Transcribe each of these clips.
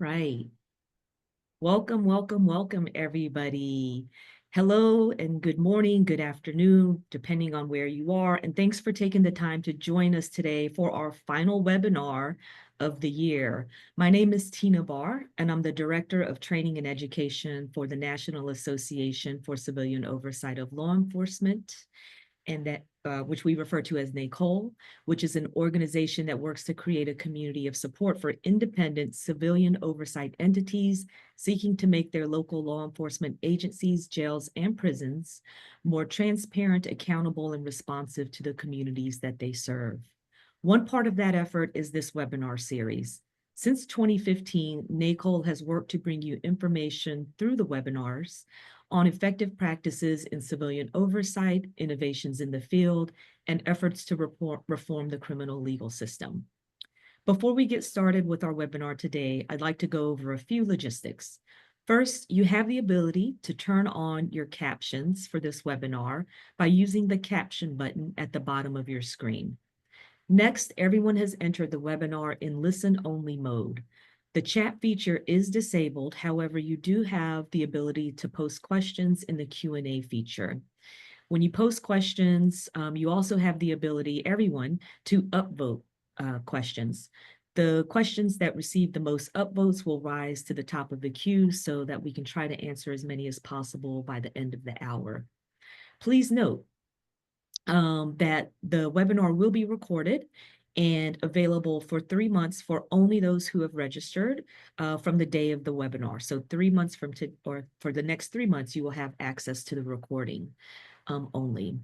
Right. Welcome, welcome, welcome, everybody. Hello and good morning, good afternoon, depending on where you are. And thanks for taking the time to join us today for our final webinar of the year. My name is Tina Barr, and I'm the Director of Training and Education for the National Association for Civilian Oversight of Law Enforcement, and that which we refer to as NACOLE, which is an organization that works to create a community of support for independent civilian oversight entities seeking to make their local law enforcement agencies, jails, and prisons more transparent, accountable, and responsive to the communities that they serve. One part of that effort is this webinar series. Since 2015, NACOLE has worked to bring you information through the webinars on effective practices in civilian oversight, innovations in the field, and efforts to reform the criminal legal system. Before we get started with our webinar today, I'd like to go over a few logistics. First, you have the ability to turn on your captions for this webinar by using the caption button at the bottom of your screen. Next, everyone has entered the webinar in listen-only mode. The chat feature is disabled. However, you do have the ability to post questions in the Q&A feature. When you post questions, you also have the ability, everyone, to upvote questions. The questions that receive the most upvotes will rise to the top of the queue so that we can try to answer as many as possible by the end of the hour. Please note that the webinar will be recorded and available for 3 months for only those who have registered from the day of the webinar. So 3 months from or for the next 3 months, you will have access to the recording only.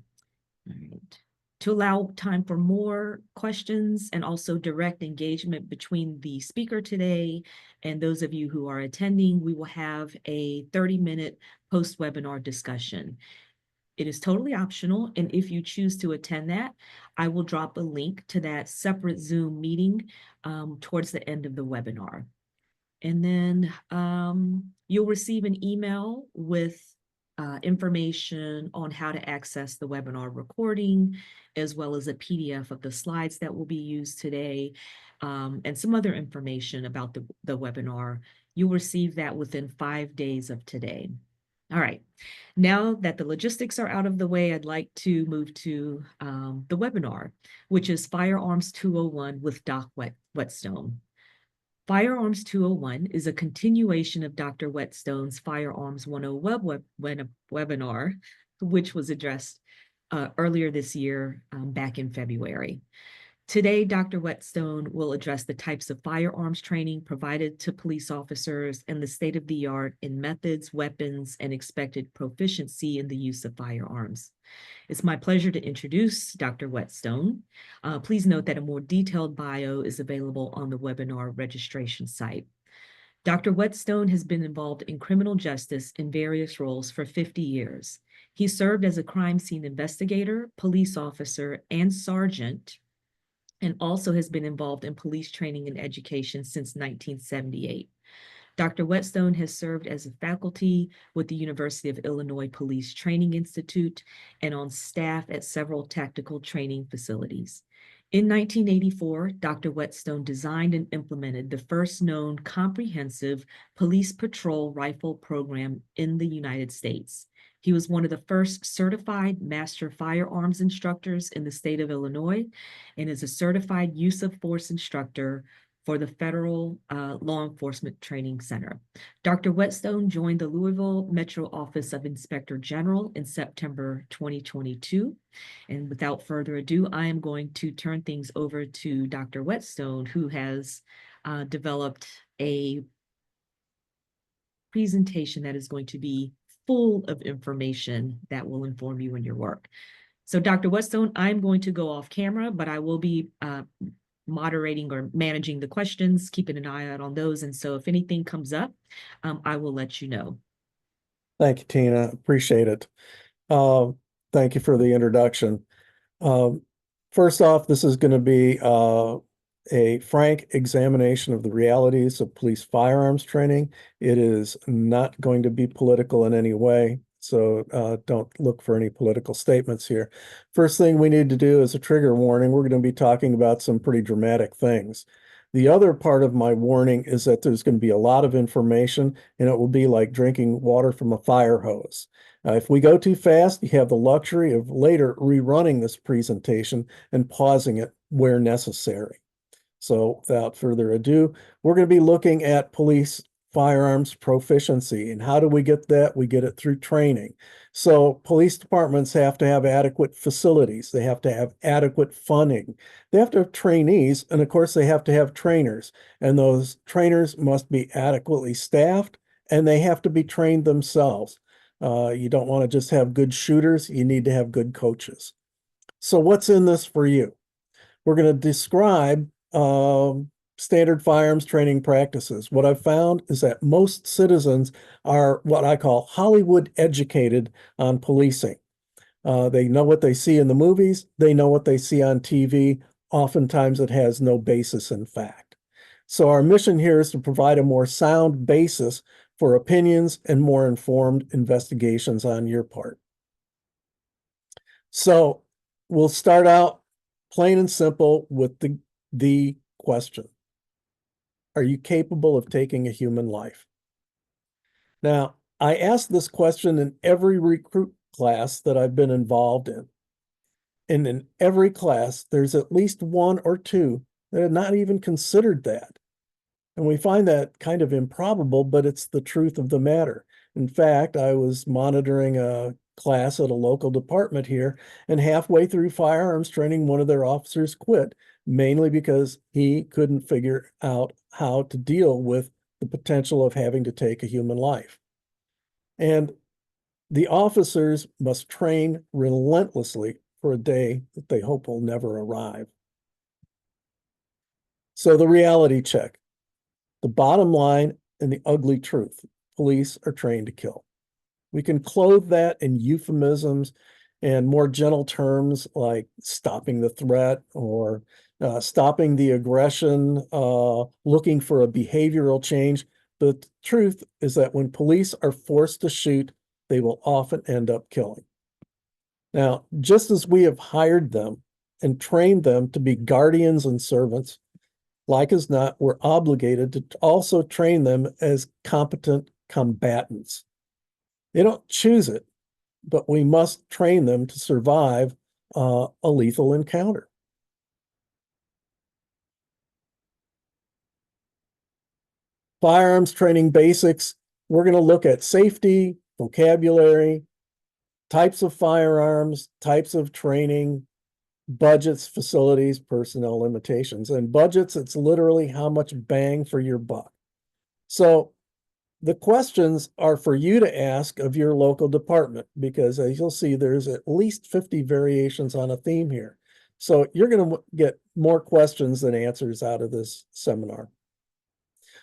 All right. To allow time for more questions and also direct engagement between the speaker today and those of you who are attending, we will have a 30-minute post-webinar discussion. It is totally optional, and if you choose to attend that, I will drop a link to that separate Zoom meeting towards the end of the webinar. And then you'll receive an email with information on how to access the webinar recording, as well as a PDF of the slides that will be used today, and some other information about the webinar. You'll receive that within 5 days of today. All right, now that the logistics are out of the way, I'd like to move to the webinar, which is Firearms 201 with Doc Whetstone. Firearms 201 is a continuation of Dr. Whetstone's Firearms 101 webinar, which was addressed earlier this year, back in February. Today, Dr. Whetstone will address the types of firearms training provided to police officers and the state-of-the-art in methods, weapons, and expected proficiency in the use of firearms. It's my pleasure to introduce Dr. Whetstone. Please note that a more detailed bio is available on the webinar registration site. Dr. Whetstone has been involved in criminal justice in various roles for 50 years. He served as a crime scene investigator, police officer, and sergeant, and also has been involved in police training and education since 1978. Dr. Whetstone has served as a faculty with the University of Illinois Police Training Institute and on staff at several tactical training facilities. In 1984, Dr. Whetstone designed and implemented the first known comprehensive police patrol rifle program in the United States. He was one of the first certified master firearms instructors in the state of Illinois and is a certified use of force instructor for the Federal Law Enforcement Training Center. Dr. Whetstone joined the Louisville Metro Office of Inspector General in September 2022. And without further ado, I am going to turn things over to Dr. Whetstone, who has developed a presentation that is going to be full of information that will inform you in your work. So Dr. Whetstone, I'm going to go off camera, but I will be moderating or managing the questions, keeping an eye out on those. And so if anything comes up, I will let you know. Thank you, Tina. Appreciate it. Thank you for the introduction. First off, this is going to be a frank examination of the realities of police firearms training. It is not going to be political in any way, so don't look for any political statements here. First thing we need to do is a trigger warning. We're going to be talking about some pretty dramatic things. The other part of my warning is that there's going to be a lot of information and it will be like drinking water from a fire hose. If we go too fast, you have the luxury of later rerunning this presentation and pausing it where necessary. So without further ado, we're going to be looking at police firearms proficiency. And how do we get that? We get it through training. So police departments have to have adequate facilities. They have to have adequate funding. They have to have trainees. And of course, they have to have trainers. And those trainers must be adequately staffed and they have to be trained themselves. You don't want to just have good shooters. You need to have good coaches. So what's in this for you? We're going to describe standard firearms training practices. What I've found is that most citizens are what I call Hollywood educated on policing. They know what they see in the movies. They know what they see on TV. Oftentimes it has no basis in fact. So our mission here is to provide a more sound basis for opinions and more informed investigations on your part. So we'll start out plain and simple with the question. Are you capable of taking a human life? Now, I ask this question in every recruit class that I've been involved in. And in every class, there's at least one or two that have not even considered that. And we find that kind of improbable, but it's the truth of the matter. In fact, I was monitoring a class at a local department here, and halfway through firearms training, one of their officers quit, mainly because he couldn't figure out how to deal with the potential of having to take a human life. And the officers must train relentlessly for a day that they hope will never arrive. So the reality check, the bottom line and the ugly truth, police are trained to kill. We can clothe that in euphemisms and more gentle terms like stopping the threat or stopping the aggression, looking for a behavioral change. The truth is that when police are forced to shoot, they will often end up killing. Now, just as we have hired them and trained them to be guardians and servants, like as not, we're obligated to also train them as competent combatants. They don't choose it, but we must train them to survive a lethal encounter. Firearms training basics, we're going to look at safety, vocabulary, types of firearms, types of training, budgets, facilities, personnel limitations. And budgets, it's literally how much bang for your buck. So the questions are for you to ask of your local department, because as you'll see, there's at least 50 variations on a theme here. So you're going to get more questions than answers out of this seminar.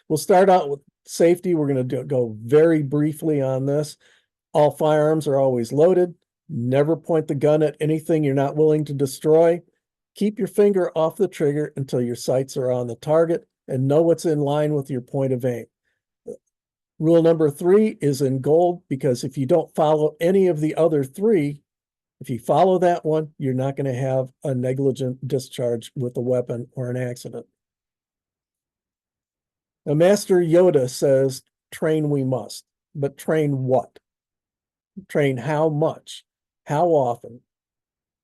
We'll start out with safety. We're going to go very briefly on this. All firearms are always loaded. Never point the gun at anything you're not willing to destroy. Keep your finger off the trigger until your sights are on the target and know what's in line with your point of aim. Rule number 3 is in gold, because if you don't follow any of the other 3, if you follow that one, you're not going to have a negligent discharge with a weapon or an accident. Now, Master Yoda says, train we must, but train what? Train how much? How often?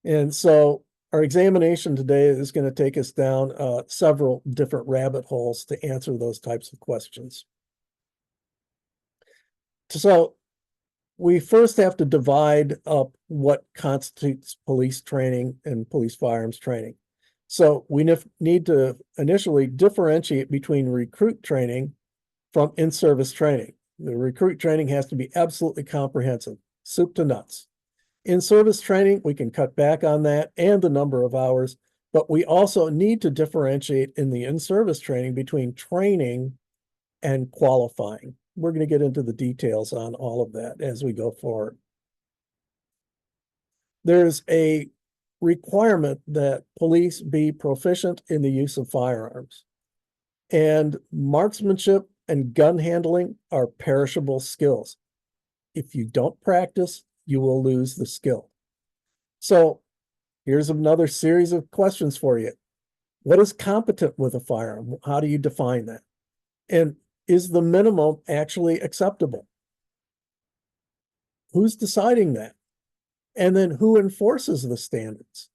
And so our examination today is going to take us down several different rabbit holes to answer those types of questions. So we first have to divide up what constitutes police training and police firearms training. So we need to initially differentiate between recruit training from in-service training. The recruit training has to be absolutely comprehensive, soup to nuts. In-service training, we can cut back on that and the number of hours, but we also need to differentiate in the in-service training between training and qualifying. We're going to get into the details on all of that as we go forward. There's a requirement that police be proficient in the use of firearms. And marksmanship and gun handling are perishable skills. If you don't practice, you will lose the skill. So here's another series of questions for you. What is competent with a firearm? How do you define that? And is the minimum actually acceptable? Who's deciding that? And then who enforces the standards?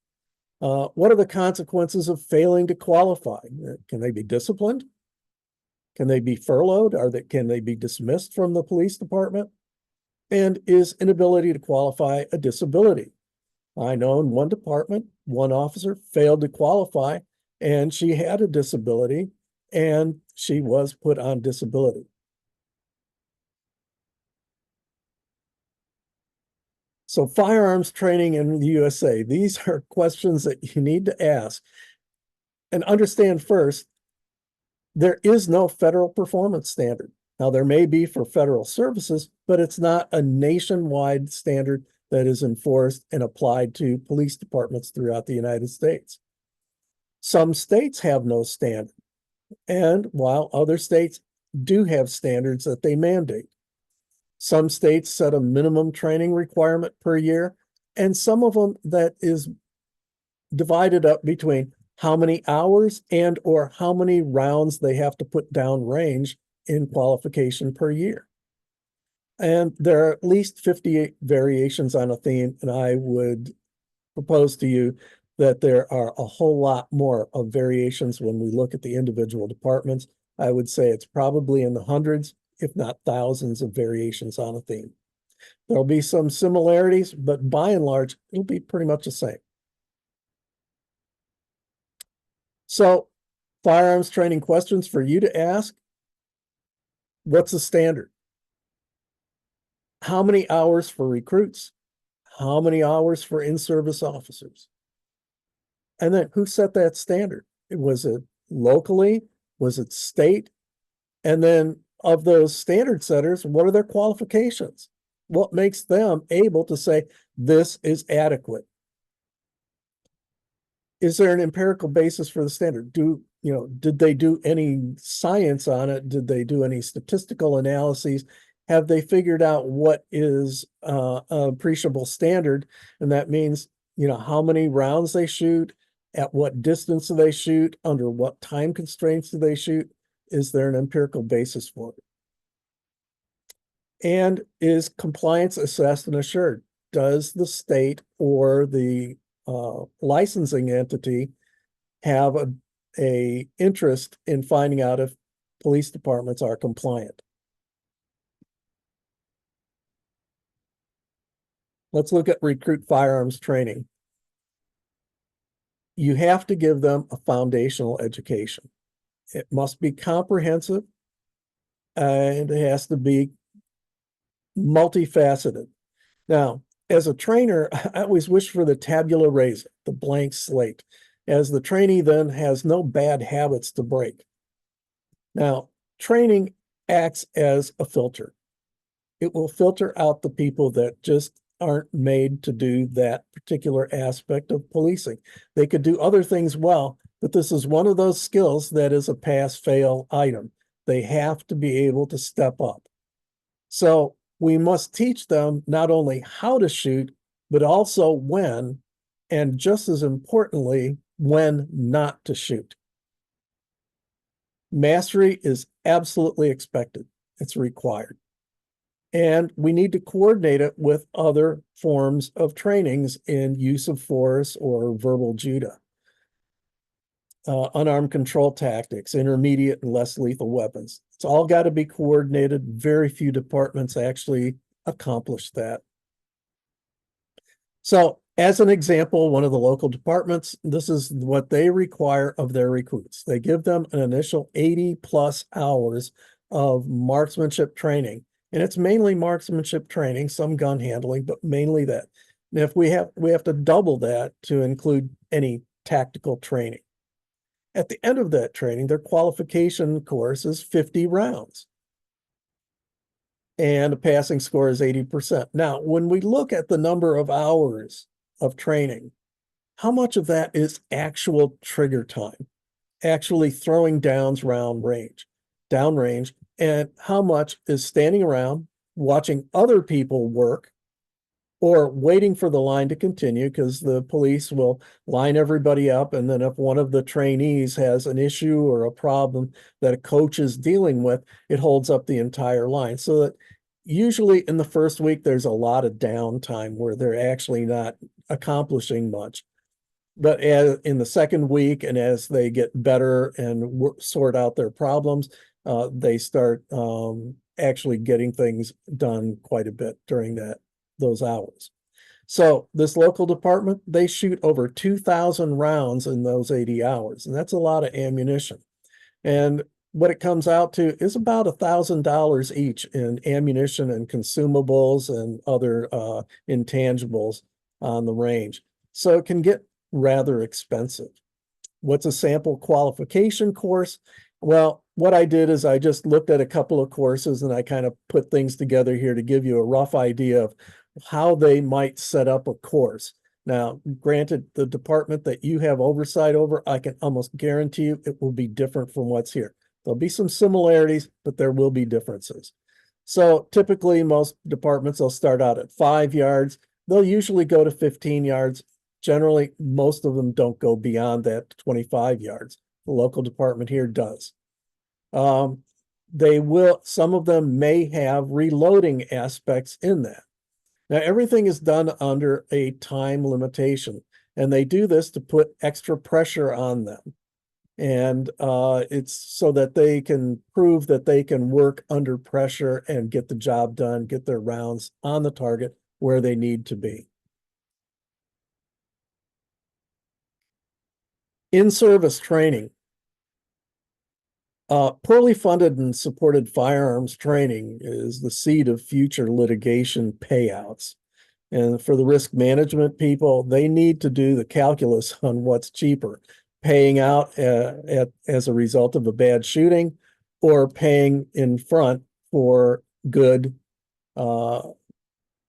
What are the consequences of failing to qualify? Can they be disciplined? Can they be furloughed? Can they be dismissed from the police department? And is inability to qualify a disability? I know in one department, one officer failed to qualify and she had a disability and she was put on disability. So firearms training in the USA, these are questions that you need to ask and understand first, there is no federal performance standard. Now, there may be for federal services, but it's not a nationwide standard that is enforced and applied to police departments throughout the United States. Some states have no standard, and while other states do have standards that they mandate. Some states set a minimum training requirement per year, and some of them that is divided up between how many hours and or how many rounds they have to put down range in qualification per year. And there are at least 58 variations on a theme, and I would propose to you that there are a whole lot more of variations when we look at the individual departments. I would say it's probably in the hundreds, if not thousands of variations on a theme. There'll be some similarities, but by and large, it'll be pretty much the same. So, firearms training questions for you to ask. What's the standard? How many hours for recruits? How many hours for in-service officers? And then who set that standard? Was it locally? Was it state? And then of those standard setters, what are their qualifications? What makes them able to say this is adequate? Is there an empirical basis for the standard? Did they do any science on it? Did they do any statistical analyses? Have they figured out what is an appreciable standard? And that means, how many rounds they shoot, at what distance do they shoot, under what time constraints do they shoot? Is there an empirical basis for it? And is compliance assessed and assured? Does the state or the licensing entity have a interest in finding out if police departments are compliant? Let's look at recruit firearms training. You have to give them a foundational education. It must be comprehensive and it has to be multifaceted. Now, as a trainer, I always wish for the tabula rasa, the blank slate, as the trainee then has no bad habits to break. Now, training acts as a filter. It will filter out the people that just aren't made to do that particular aspect of policing. They could do other things well, but this is one of those skills that is a pass-fail item. They have to be able to step up. So we must teach them not only how to shoot, but also when, and just as importantly, when not to shoot. Mastery is absolutely expected. It's required. And we need to coordinate it with other forms of trainings in use of force or verbal judo, unarmed control tactics, intermediate and less lethal weapons. It's all got to be coordinated. Very few departments actually accomplish that. So as an example, one of the local departments, this is what they require of their recruits. They give them an initial 80 plus hours of marksmanship training. And it's mainly marksmanship training, some gun handling, but mainly that. And if we have to double that to include any tactical training. At the end of that training, their qualification course is 50 rounds. And a passing score is 80%. Now, when we look at the number of hours of training, how much of that is actual trigger time, actually throwing downrange, and how much is standing around watching other people work or waiting for the line to continue because the police will line everybody up. And then if one of the trainees has an issue or a problem that a coach is dealing with, it holds up the entire line. So that usually in the first week, there's a lot of downtime where they're actually not accomplishing much. But in the second week, and as they get better and sort out their problems, they start actually getting things done quite a bit during those hours. So this local department, they shoot over 2,000 rounds in those 80 hours, and that's a lot of ammunition. And what it comes out to is about $1,000 each in ammunition and consumables and other intangibles on the range. So it can get rather expensive. What's a sample qualification course? Well, what I did is I just looked at a couple of courses and I kind of put things together here to give you a rough idea of how they might set up a course. Now, granted, the department that you have oversight over, I can almost guarantee you it will be different from what's here. There'll be some similarities, but there will be differences. So typically most departments will start out at 5 yards. They'll usually go to 15 yards. Generally, most of them don't go beyond that 25 yards. The local department here does. Some of them may have reloading aspects in that. Now, everything is done under a time limitation, and they do this to put extra pressure on them. And it's so that they can prove that they can work under pressure and get the job done, get their rounds on the target where they need to be. In-service training. Poorly funded and supported firearms training is the seed of future litigation payouts. And for the risk management people, they need to do the calculus on what's cheaper, paying out as a result of a bad shooting or paying in front for good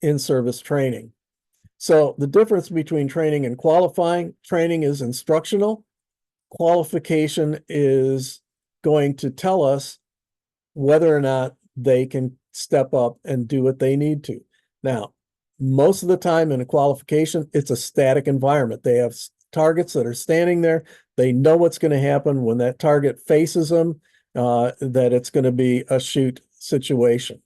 in-service training. So the difference between training and qualifying, training is instructional. Qualification is going to tell us whether or not they can step up and do what they need to. Now, most of the time in a qualification, it's a static environment. They have targets that are standing there. They know what's going to happen when that target faces them, that it's going to be a shoot situation.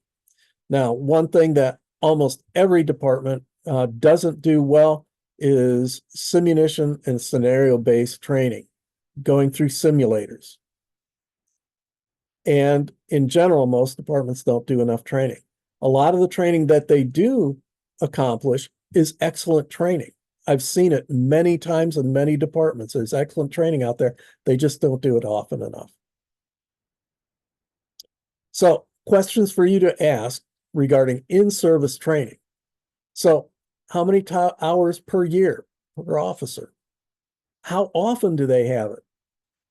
Now, one thing that almost every department doesn't do well is simunition and scenario-based training, going through simulators. And in general, most departments don't do enough training. A lot of the training that they do accomplish is excellent training. I've seen it many times in many departments. There's excellent training out there. They just don't do it often enough. So, questions for you to ask regarding in-service training. So, how many hours per year per officer? How often do they have it?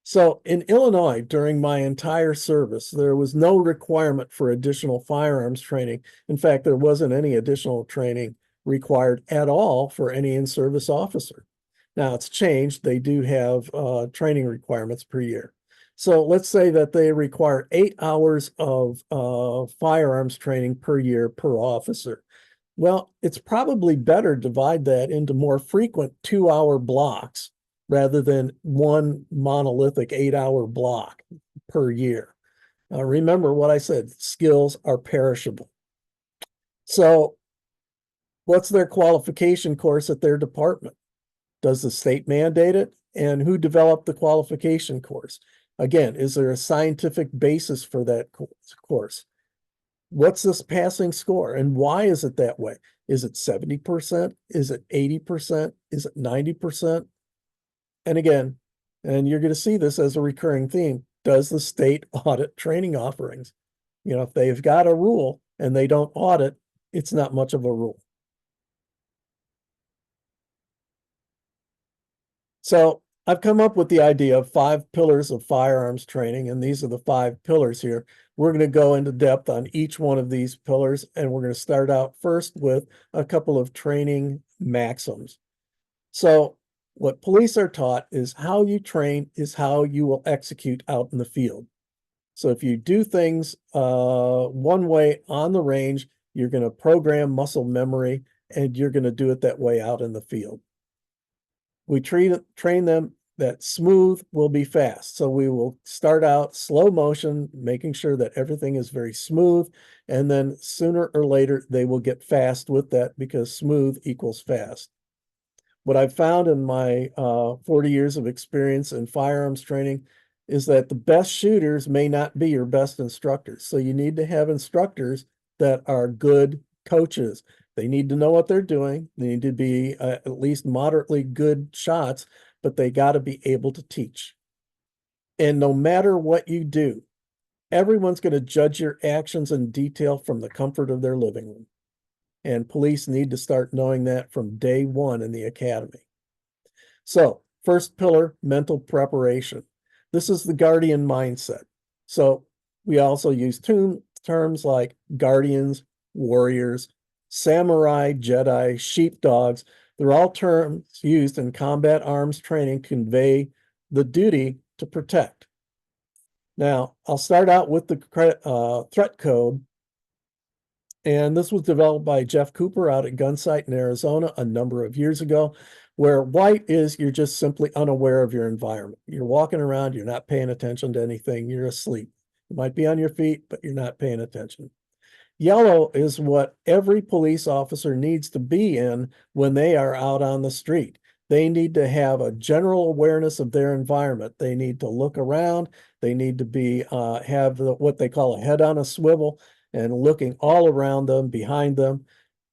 So in Illinois, during my entire service, there was no requirement for additional firearms training. In fact, there wasn't any additional training required at all for any in-service officer. Now it's changed. They do have training requirements per year. So let's say that they require 8 hours of firearms training per year per officer. Well, it's probably better to divide that into more frequent 2-hour blocks rather than one monolithic 8-hour block per year. Remember what I said, skills are perishable. So what's their qualification course at their department? Does the state mandate it? And who developed the qualification course? Again, is there a scientific basis for that course? What's this passing score and why is it that way? Is it 70%? Is it 80%? Is it 90%? And again, and you're going to see this as a recurring theme, does the state audit training offerings? You know, if they've got a rule and they don't audit, it's not much of a rule. So I've come up with the idea of 5 pillars of firearms training, and these are the 5 pillars here. We're going to go into depth on each one of these pillars, and we're going to start out first with a couple of training maxims. So what police are taught is how you train is how you will execute out in the field. So if you do things one way on the range, you're going to program muscle memory and you're going to do it that way out in the field. We train them that smooth will be fast. So we will start out slow motion, making sure that everything is very smooth. And then sooner or later, they will get fast with that because smooth equals fast. What I've found in my 40 years of experience in firearms training is that the best shooters may not be your best instructors. So you need to have instructors that are good coaches. They need to know what they're doing. They need to be at least moderately good shots, but they got to be able to teach. And no matter what you do, everyone's going to judge your actions in detail from the comfort of their living room. And police need to start knowing that from day one in the academy. So, first pillar, mental preparation. This is the guardian mindset. So, we also use terms like guardians, warriors, samurai, Jedi, sheepdogs. They're all terms used in combat arms training to convey the duty to protect. Now, I'll start out with the threat code. And this was developed by Jeff Cooper out at Gunsight in Arizona a number of years ago, where white is you're just simply unaware of your environment. You're walking around, you're not paying attention to anything, you're asleep. You might be on your feet, but you're not paying attention. Yellow is what every police officer needs to be in when they are out on the street. They need to have a general awareness of their environment. They need to look around. They need to be have what they call a head on a swivel and looking all around them, behind them.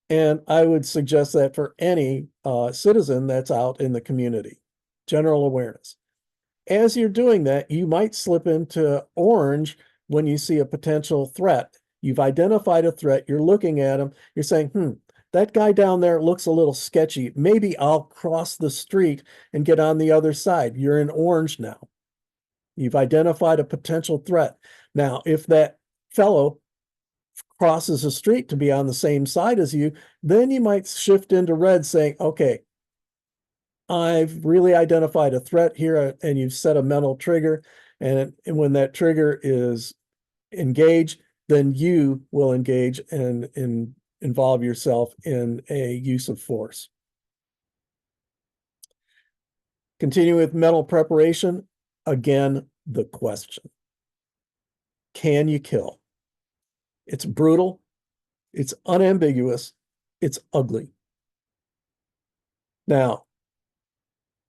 And I would suggest that for any citizen that's out in the community, general awareness. As you're doing that, you might slip into orange when you see a potential threat. You've identified a threat, you're looking at him, you're saying, that guy down there looks a little sketchy. Maybe I'll cross the street and get on the other side. You're in orange now. You've identified a potential threat. Now, if that fellow crosses the street to be on the same side as you, then you might shift into red saying, okay, I've really identified a threat here, and you've set a mental trigger. And when that trigger is engaged, then you will engage and involve yourself in a use of force. Continue with mental preparation. Again, the question. Can you kill? It's brutal. It's unambiguous. It's ugly. Now,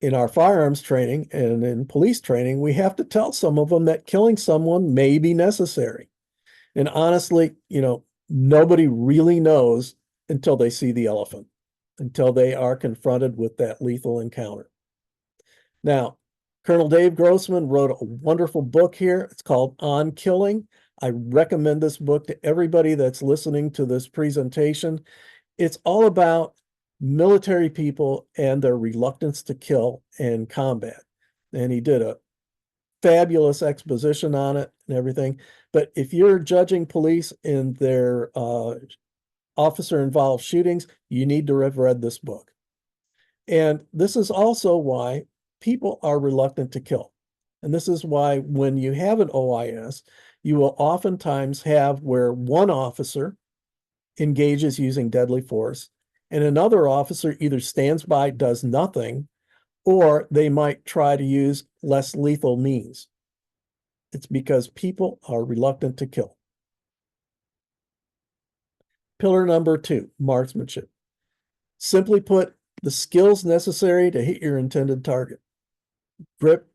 in our firearms training and in police training, we have to tell some of them that killing someone may be necessary. And honestly, nobody really knows until they see the elephant, until they are confronted with that lethal encounter. Now, Colonel Dave Grossman wrote a wonderful book here. It's called On Killing. I recommend this book to everybody that's listening to this presentation. It's all about military people and their reluctance to kill in combat. And he did a fabulous exposition on it and everything. But if you're judging police in their officer-involved shootings, you need to have read this book. And this is also why people are reluctant to kill. And this is why when you have an OIS, you will oftentimes have where one officer engages using deadly force and another officer either stands by, does nothing, or they might try to use less lethal means. It's because people are reluctant to kill. Pillar number 2, marksmanship. Simply put, the skills necessary to hit your intended target. Grip,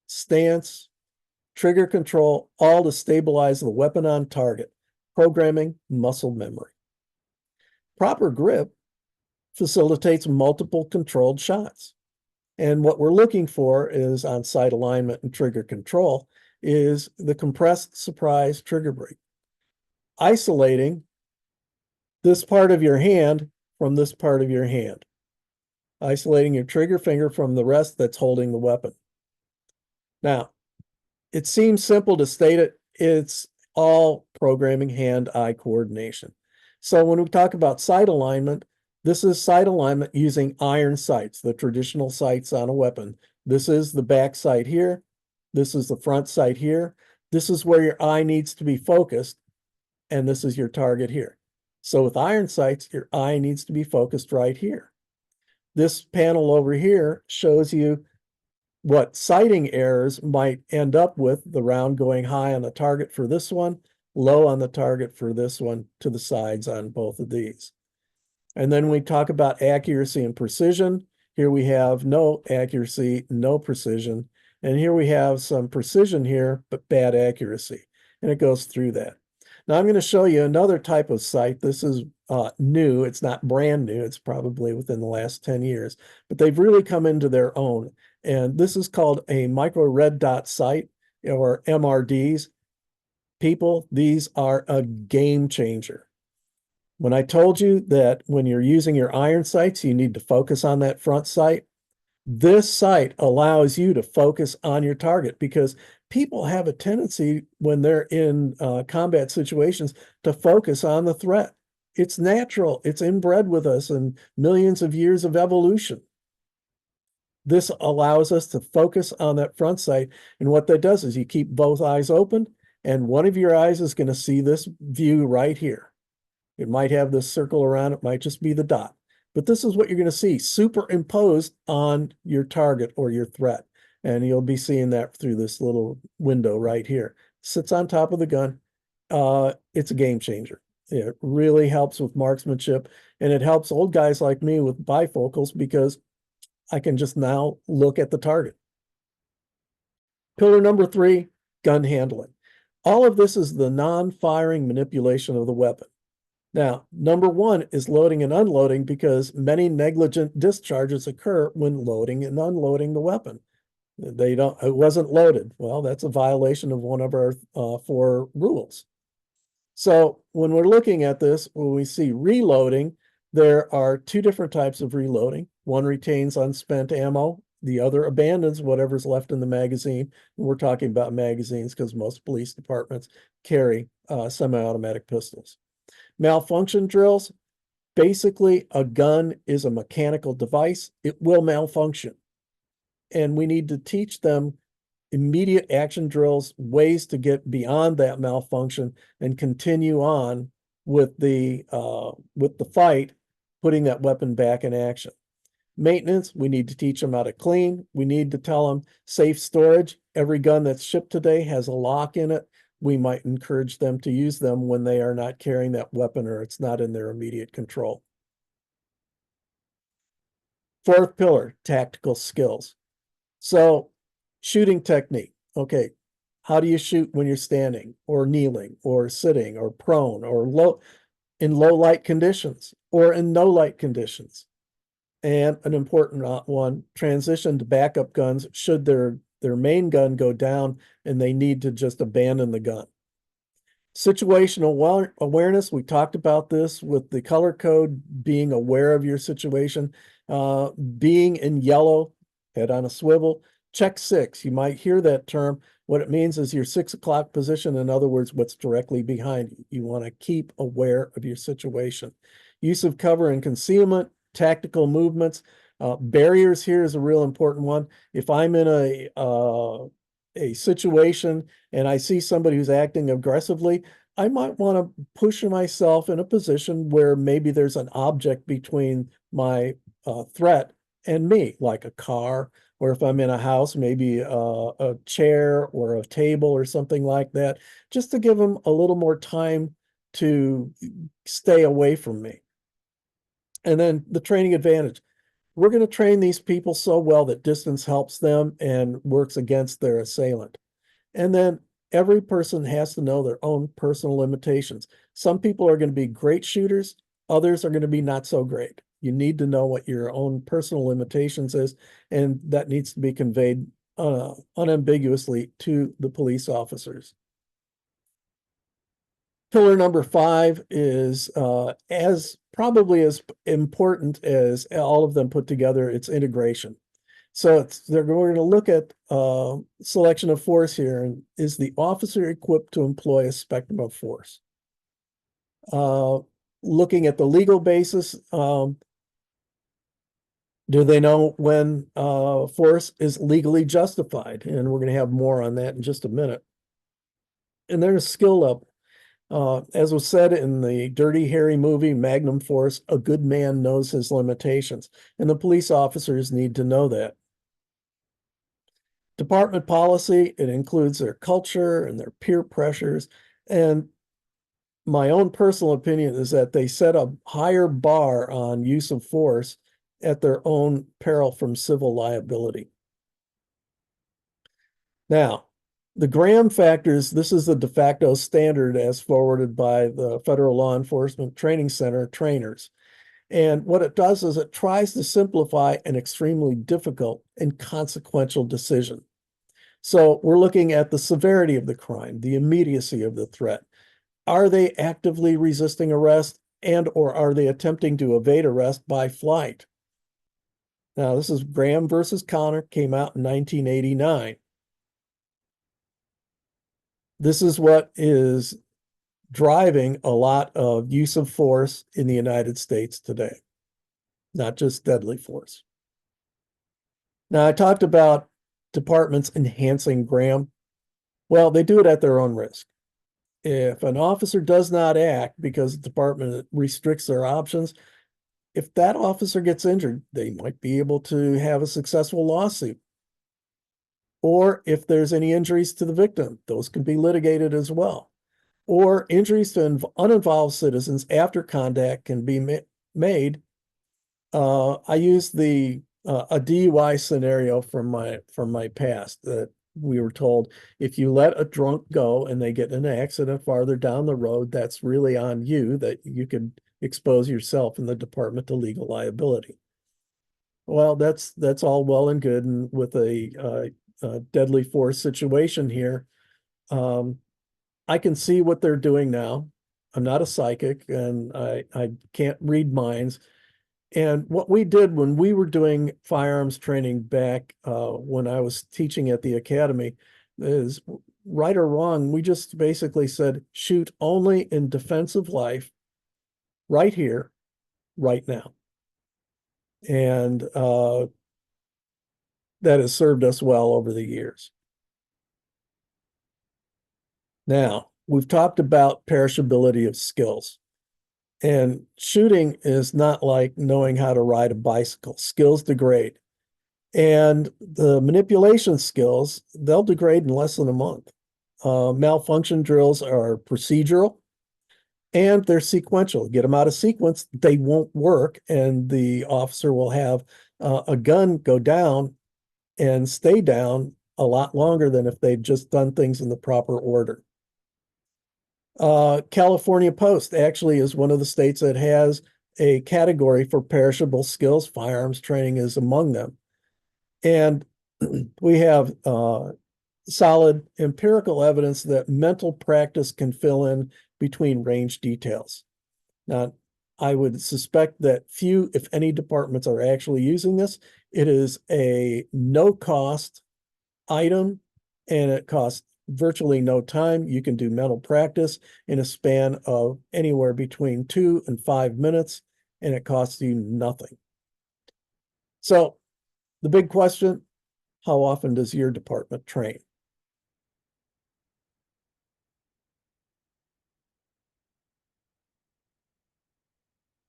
stance, trigger control, all to stabilize the weapon on target. Programming, muscle memory. Proper grip facilitates multiple controlled shots. And what we're looking for is on sight alignment and trigger control is the compressed surprise trigger break. Isolating this part of your hand from this part of your hand. Isolating your trigger finger from the rest that's holding the weapon. Now, it seems simple to state it. It's all programming hand-eye coordination. So when we talk about sight alignment, this is sight alignment using iron sights, the traditional sights on a weapon. This is the back sight here. This is the front sight here. This is where your eye needs to be focused, and this is your target here. So with iron sights, your eye needs to be focused right here. This panel over here shows you what sighting errors might end up with, the round going high on the target for this one, low on the target for this one, to the sides on both of these. And then we talk about accuracy and precision. Here we have no accuracy, no precision. And here we have some precision here, but bad accuracy. And it goes through that. Now I'm going to show you another type of sight. This is new. It's not brand new. It's probably within the last 10 years, but they've really come into their own. And this is called a micro red dot sight, or MRDs. People, these are a game changer. When I told you that when you're using your iron sights, you need to focus on that front sight, this sight allows you to focus on your target, because people have a tendency when they're in combat situations to focus on the threat. It's natural. It's inbred with us and millions of years of evolution. This allows us to focus on that front sight. And what that does is you keep both eyes open, and one of your eyes is going to see this view right here. It might have this circle around, it might just be the dot. But this is what you're going to see superimposed on your target or your threat. And you'll be seeing that through this little window right here. Sits on top of the gun. It's a game changer. It really helps with marksmanship, and it helps old guys like me with bifocals, because I can just now look at the target. Pillar number 3, gun handling. All of this is the non-firing manipulation of the weapon. Now, number 1 is loading and unloading, because many negligent discharges occur when loading and unloading the weapon. It wasn't loaded. Well, that's a violation of one of our 4 rules. So when we're looking at this, when we see reloading, there are 2 different types of reloading. One retains unspent ammo. The other abandons whatever's left in the magazine. And we're talking about magazines because most police departments carry semi-automatic pistols. Malfunction drills. Basically, a gun is a mechanical device. It will malfunction. And we need to teach them immediate action drills, ways to get beyond that malfunction and continue on with the fight, putting that weapon back in action. Maintenance, we need to teach them how to clean. We need to tell them safe storage. Every gun that's shipped today has a lock in it. We might encourage them to use them when they are not carrying that weapon or it's not in their immediate control. 4th pillar, tactical skills. So shooting technique. Okay, how do you shoot when you're standing or kneeling or sitting or prone or in low light conditions or in no light conditions? And an important one, transition to backup guns should their main gun go down and they need to just abandon the gun. Situational awareness, we talked about this with the color code, being aware of your situation, being in yellow, head on a swivel. Check 6, you might hear that term. What it means is your 6 o'clock position. In other words, what's directly behind you. You want to keep aware of your situation. Use of cover and concealment, tactical movements. Barriers here is a real important one. If I'm in a situation and I see somebody who's acting aggressively, I might want to push myself in a position where maybe there's an object between my threat and me, like a car, or if I'm in a house, maybe a chair or a table or something like that, just to give them a little more time to stay away from me. And then the training advantage. We're going to train these people so well that distance helps them and works against their assailant. And then every person has to know their own personal limitations. Some people are going to be great shooters. Others are going to be not so great. You need to know what your own personal limitations is, and that needs to be conveyed unambiguously to the police officers. Pillar number 5 is probably as important as all of them put together. It's integration. So we're going to look at selection of force here. And is the officer equipped to employ a spectrum of force? Looking at the legal basis, do they know when force is legally justified? And we're going to have more on that in just a minute. And there's skill level. As was said in the Dirty Harry movie, Magnum Force, a good man knows his limitations, and the police officers need to know that. Department policy, it includes their culture and their peer pressures. And my own personal opinion is that they set a higher bar on use of force at their own peril from civil liability. Now, the Graham factors, this is the de facto standard as forwarded by the Federal Law Enforcement Training Center trainers. And what it does is it tries to simplify an extremely difficult and consequential decision. So we're looking at the severity of the crime, the immediacy of the threat. Are they actively resisting arrest and or are they attempting to evade arrest by flight? Now, this is Graham versus Connor, came out in 1989. This is what is driving a lot of use of force in the United States today, not just deadly force. Now, I talked about departments enhancing Graham. Well, they do it at their own risk. If an officer does not act because the department restricts their options, if that officer gets injured, they might be able to have a successful lawsuit. Or if there's any injuries to the victim, those can be litigated as well. Or injuries to uninvolved citizens after contact can be made. I used a DUI scenario from my past that we were told if you let a drunk go and they get in an accident farther down the road, that's really on you, that you could expose yourself and the department to legal liability. Well, that's all well and good, and with a deadly force situation here, I can see what they're doing now. I'm not a psychic and I can't read minds. And what we did when we were doing firearms training back when I was teaching at the academy is, right or wrong, we just basically said, shoot only in defense of life, right here, right now. And that has served us well over the years. Now, we've talked about perishability of skills. And shooting is not like knowing how to ride a bicycle. Skills degrade. And the manipulation skills, they'll degrade in less than a month. Malfunction drills are procedural and they're sequential. Get them out of sequence, they won't work, and the officer will have a gun go down and stay down a lot longer than if they'd just done things in the proper order. California Post actually is one of the states that has a category for perishable skills. Firearms training is among them. And we have solid empirical evidence that mental practice can fill in between range details. Now, I would suspect that few, if any, departments are actually using this. It is a no-cost item, and it costs virtually no time. You can do mental practice in a span of anywhere between 2 and 5 minutes, and it costs you nothing. So the big question, how often does your department train?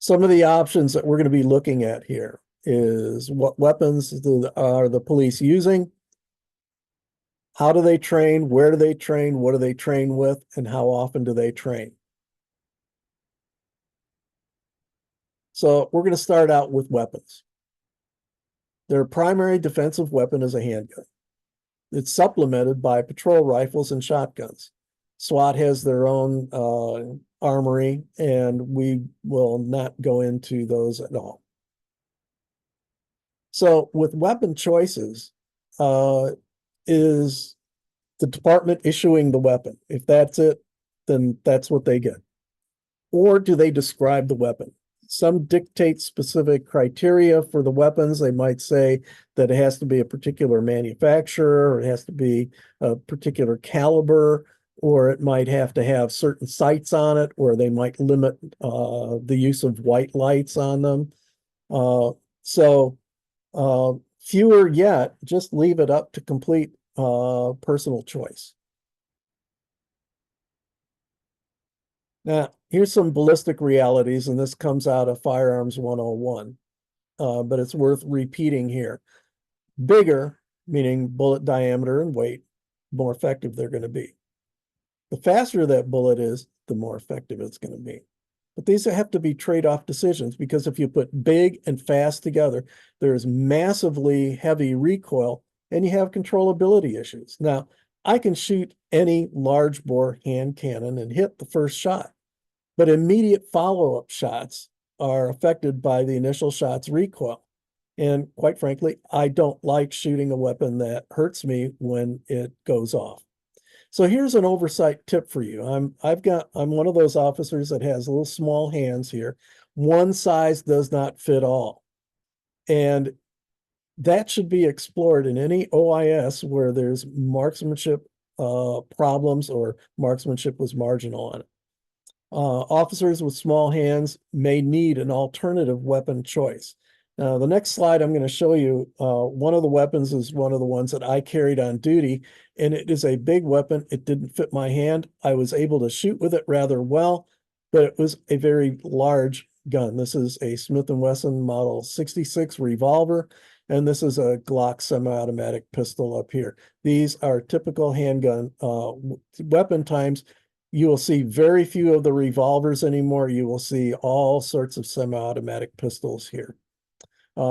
Some of the options that we're going to be looking at here is what weapons are the police using? How do they train? Where do they train? What do they train with? And how often do they train? So we're going to start out with weapons. Their primary defensive weapon is a handgun. It's supplemented by patrol rifles and shotguns. SWAT has their own armory, and we will not go into those at all. So with weapon choices, is the department issuing the weapon? If that's it, then that's what they get. Or do they describe the weapon? Some dictate specific criteria for the weapons. They might say that it has to be a particular manufacturer, or it has to be a particular caliber, or it might have to have certain sights on it, or they might limit the use of white lights on them. Fewer yet, just leave it up to complete personal choice. Now, here's some ballistic realities, and this comes out of Firearms 101, but it's worth repeating here. Bigger, meaning bullet diameter and weight, more effective they're going to be. The faster that bullet is, the more effective it's going to be. But these have to be trade-off decisions, because if you put big and fast together, there's massively heavy recoil and you have controllability issues. Now, I can shoot any large bore hand cannon and hit the first shot, but immediate follow-up shots are affected by the initial shot's recoil. And quite frankly, I don't like shooting a weapon that hurts me when it goes off. So here's an oversight tip for you. I'm one of those officers that has little small hands here. One size does not fit all. And that should be explored in any OIS where there's marksmanship problems or marksmanship was marginal on it. Officers with small hands may need an alternative weapon choice. Now, the next slide I'm going to show you, one of the weapons is one of the ones that I carried on duty, and it is a big weapon. It didn't fit my hand. I was able to shoot with it rather well, but it was a very large gun. This is a Smith & Wesson Model 66 revolver, and this is a Glock semi-automatic pistol up here. These are typical handgun weapon times. You will see very few of the revolvers anymore. You will see all sorts of semi-automatic pistols here.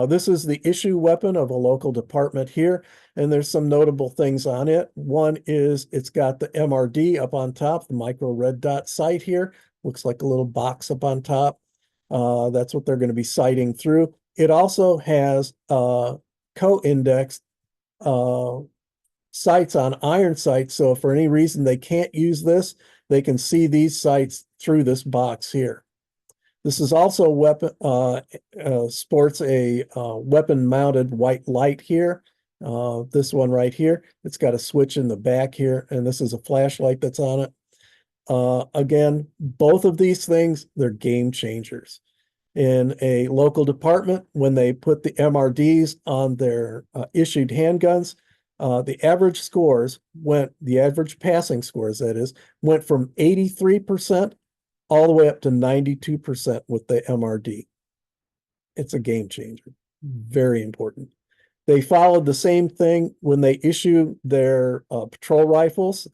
This is the issue weapon of a local department here, and there's some notable things on it. One is it's got the MRD up on top, the micro red dot sight here. Looks like a little box up on top. That's what they're going to be sighting through. It also has co-indexed sights on iron sights, so if for any reason they can't use this, they can see these sights through this box here. This is also a weapon, sports a weapon-mounted white light here. This one right here, it's got a switch in the back here, and this is a flashlight that's on it. Again, both of these things, they're game changers. In a local department, when they put the MRDs on their issued handguns, the average scores the average passing scores, that is, went from 83% all the way up to 92% with the MRD. It's a game changer. Very important. They followed the same thing when they issue their patrol rifles.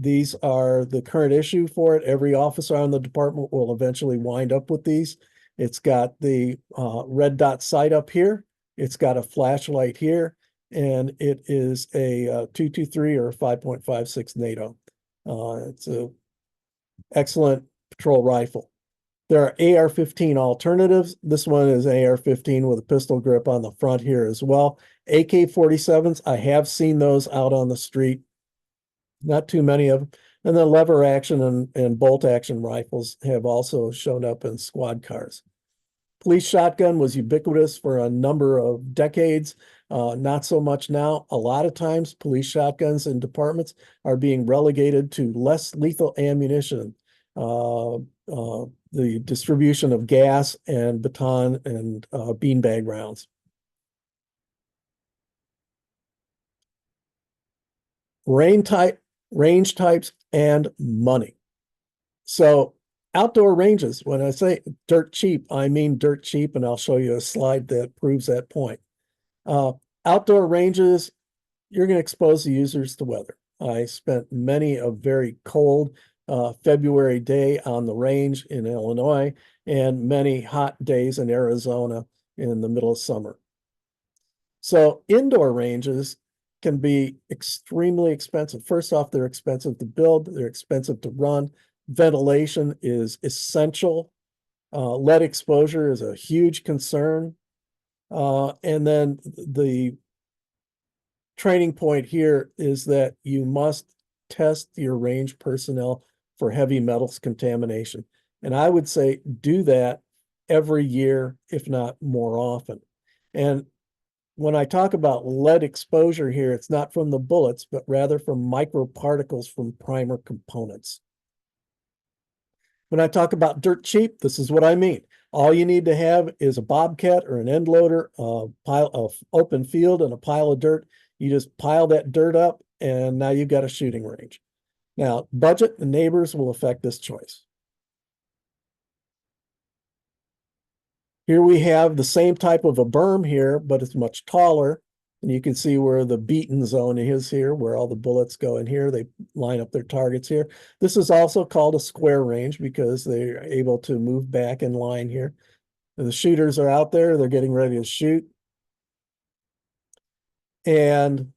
These are the current issue for it. Every officer on the department will eventually wind up with these. It's got the red dot sight up here. It's got a flashlight here, and it is a 223 or 5.56 NATO. It's a excellent patrol rifle. There are AR-15 alternatives. This one is AR-15 with a pistol grip on the front here as well. AK-47s, I have seen those out on the street. Not too many of them. And then lever action and bolt action rifles have also shown up in squad cars. Police shotgun was ubiquitous for a number of decades. Not so much now. A lot of times police shotguns in departments are being relegated to less lethal ammunition. The distribution of gas and baton and beanbag rounds. Range types, and money. So outdoor ranges, when I say dirt cheap, I mean dirt cheap, and I'll show you a slide that proves that point. Outdoor ranges, you're going to expose the users to weather. I spent many a very cold February day on the range in Illinois and many hot days in Arizona in the middle of summer. So indoor ranges can be extremely expensive. First off, they're expensive to build, they're expensive to run. Ventilation is essential. Lead exposure is a huge concern. And then the training point here is that you must test your range personnel for heavy metals contamination. And I would say do that every year, if not more often. And when I talk about lead exposure here, it's not from the bullets, but rather from microparticles from primer components. When I talk about dirt cheap, this is what I mean. All you need to have is a bobcat or an end loader, a pile of open field and a pile of dirt. You just pile that dirt up, and now you've got a shooting range. Now, budget and neighbors will affect this choice. Here we have the same type of a berm here, but it's much taller. And you can see where the beaten zone is here, where all the bullets go in here. They line up their targets here. This is also called a square range because they're able to move back in line here. And the shooters are out there. They're getting ready to shoot. And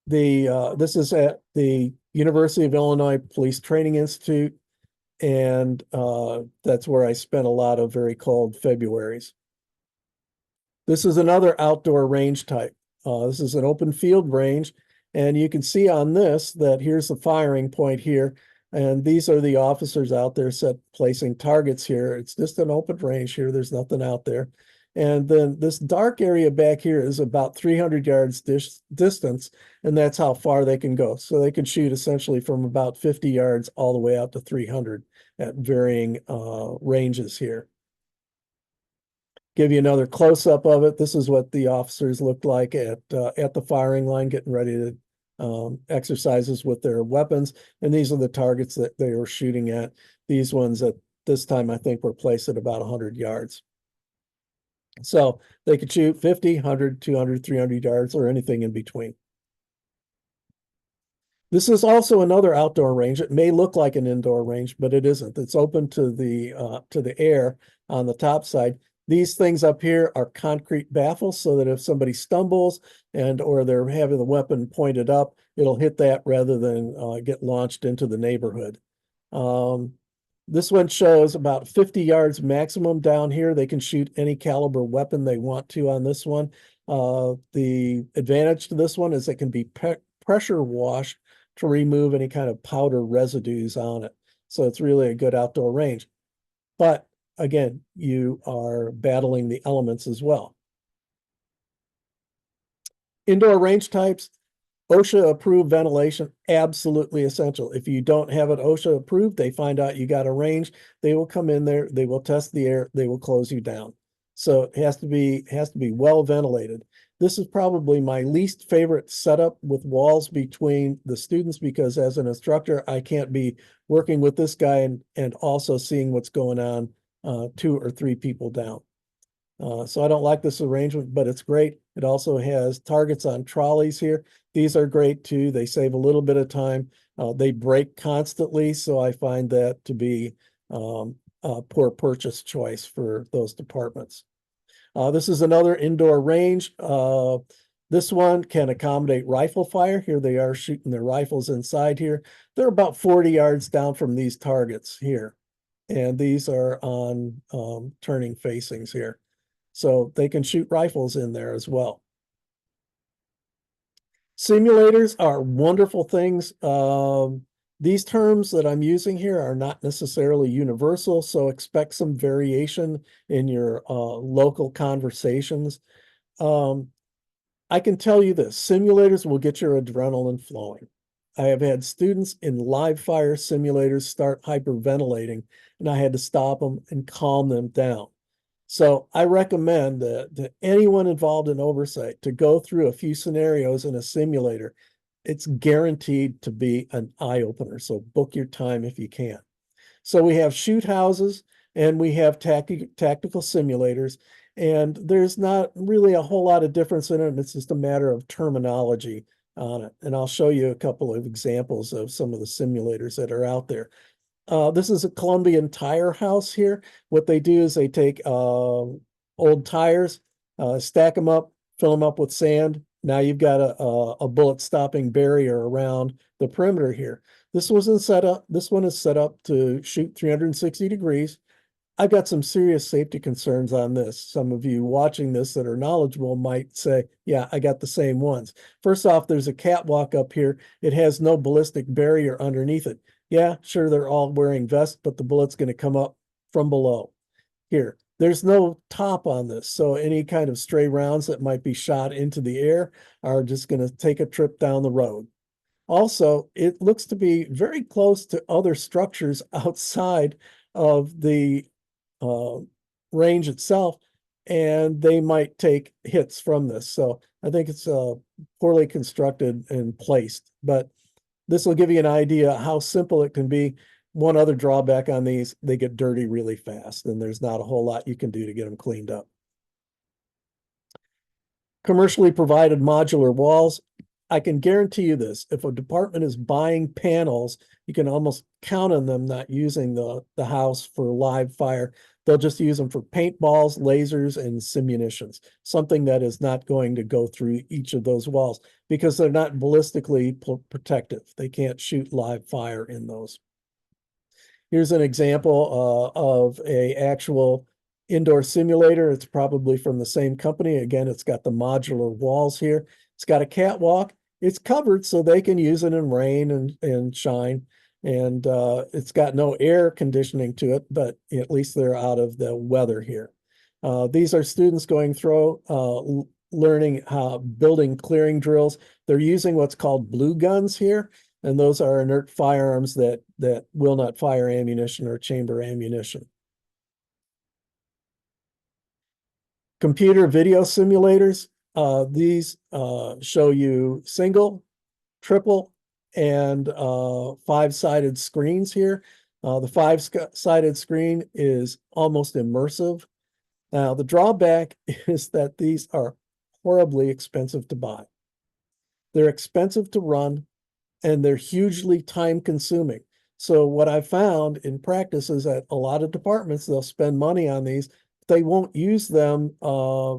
this is at the University of Illinois Police Training Institute. And that's where I spent a lot of very cold Februaries. This is another outdoor range type. This is an open field range. And you can see on this that here's the firing point here. And these are the officers out there placing targets here. It's just an open range here. There's nothing out there. And then this dark area back here is about 300 yards distance. And that's how far they can go. So they can shoot essentially from about 50 yards all the way out to 300 at varying ranges here. Give you another close-up of it. This is what the officers looked like at the firing line, getting ready to exercises with their weapons. And these are the targets that they were shooting at. These ones at this time, I think, were placed at about 100 yards. So they could shoot 50, 100, 200, 300 yards, or anything in between. This is also another outdoor range. It may look like an indoor range, but it isn't. It's open to the air on the top side. These things up here are concrete baffles so that if somebody stumbles or they're having the weapon pointed up, it'll hit that rather than get launched into the neighborhood. This one shows about 50 yards maximum down here. They can shoot any caliber weapon they want to on this one. The advantage to this one is it can be pressure washed to remove any kind of powder residues on it. So it's really a good outdoor range. But again, you are battling the elements as well. Indoor range types, OSHA approved ventilation, absolutely essential. If you don't have it OSHA approved, they find out you got a range, they will come in there, they will test the air, they will close you down. So it has to be well ventilated. This is probably my least favorite setup with walls between the students because as an instructor, I can't be working with this guy and also seeing what's going on 2 or 3 people down. So I don't like this arrangement, but it's great. It also has targets on trolleys here. These are great too. They save a little bit of time. They break constantly, so I find that to be a poor purchase choice for those departments. This is another indoor range. This one can accommodate rifle fire. Here they are shooting their rifles inside here. They're about 40 yards down from these targets here. And these are on turning facings here. So they can shoot rifles in there as well. Simulators are wonderful things. These terms that I'm using here are not necessarily universal, so expect some variation in your local conversations. I can tell you this, simulators will get your adrenaline flowing. I have had students in live fire simulators start hyperventilating, and I had to stop them and calm them down. So I recommend that anyone involved in oversight to go through a few scenarios in a simulator. It's guaranteed to be an eye-opener, so book your time if you can. So we have shoot houses and we have tactical simulators, and there's not really a whole lot of difference in it. It's just a matter of terminology on it. And I'll show you a couple of examples of some of the simulators that are out there. This is a Colombian tire house here. What they do is they take old tires, stack them up, fill them up with sand. Now you've got a bullet stopping barrier around the perimeter here. This one is set up to shoot 360 degrees. I've got some serious safety concerns on this. Some of you watching this that are knowledgeable might say, yeah, I got the same ones. First off, there's a catwalk up here. It has no ballistic barrier underneath it. Yeah, sure, they're all wearing vests, but the bullet's going to come up from below. Here, there's no top on this, so any kind of stray rounds that might be shot into the air are just going to take a trip down the road. Also, it looks to be very close to other structures outside of the range itself, and they might take hits from this. So I think it's poorly constructed and placed, but this will give you an idea how simple it can be. One other drawback on these, they get dirty really fast, and there's not a whole lot you can do to get them cleaned up. Commercially provided modular walls. I can guarantee you this, if a department is buying panels, you can almost count on them not using the house for live fire. They'll just use them for paintballs, lasers, and simunitions, something that is not going to go through each of those walls because they're not ballistically protective. They can't shoot live fire in those. Here's an example of a actual indoor simulator. It's probably from the same company. Again, it's got the modular walls here. It's got a catwalk. It's covered so they can use it in rain and shine. And it's got no air conditioning to it, but at least they're out of the weather here. These are students going through learning how building clearing drills. They're using what's called blue guns here. And those are inert firearms that will not fire ammunition or chamber ammunition. Computer video simulators. These show you single, triple, and five-sided screens here. The five-sided screen is almost immersive. Now, the drawback is that these are horribly expensive to buy. They're expensive to run, and they're hugely time consuming. So what I found in practice is that a lot of departments, they'll spend money on these. They won't use them